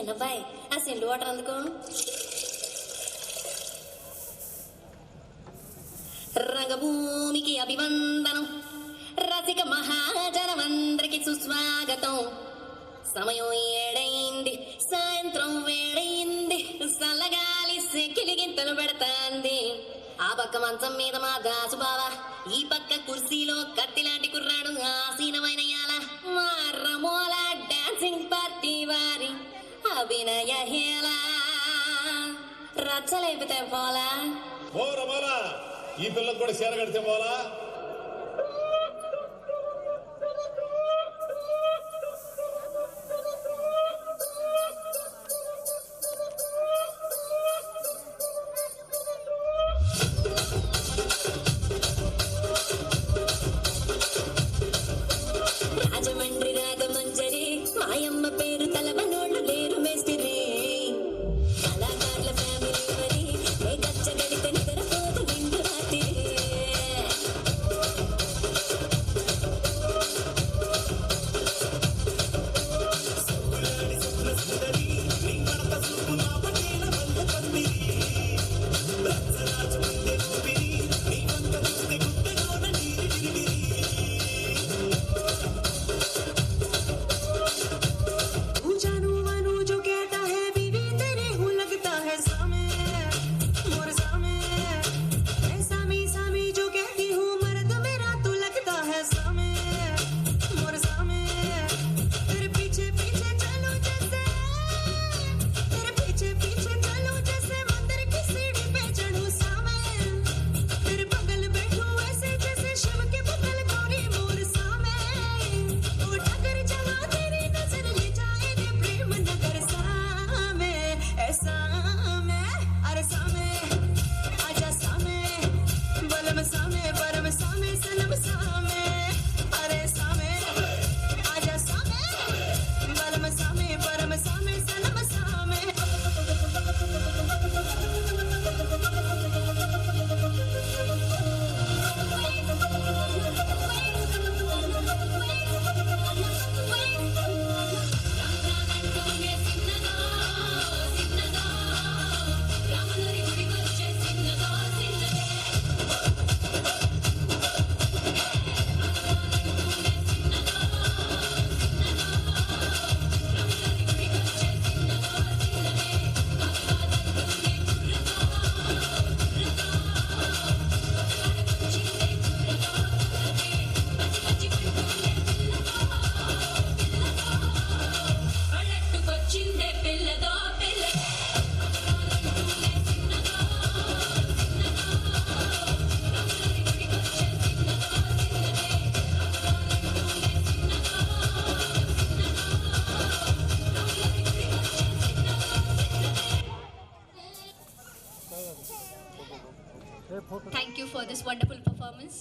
చిన్నబ్బాయి ఆ సెండు వాటర్ అందుకో. రంగభూమికి అభివందనం, రసిక మహాజనమందరికి సుస్వాగతం. సమయం ఏడైంది, సాయంత్రం వేడైంది, సల్లగాలి సెకిలిగింతలు పెడతాంది. ఆ పక్క మంచం మీద మా దాసు బావ, ఈ పక్క కుర్సీలో కత్తిలాంటి కుర్రాడు ఆసీనమైన యాల. మా రమోల డాన్సింగ్ పార్టీ వారి అభినయ హేళ. రచ్చలేపితే పోలా ఈ పిల్లకు కూడా చీర కడితే పోలా. రాజమండ్రి రాగమంజరి మాయమ్మ పేరు తలవనోళ్ళు లేరు మేస్తిరి. కళాకారుల ఫ్యామిలీ మరి ఏ గచ్చ గడితే నిద్రపోతు నిండు రాత్రి. Thank you for this wonderful performance.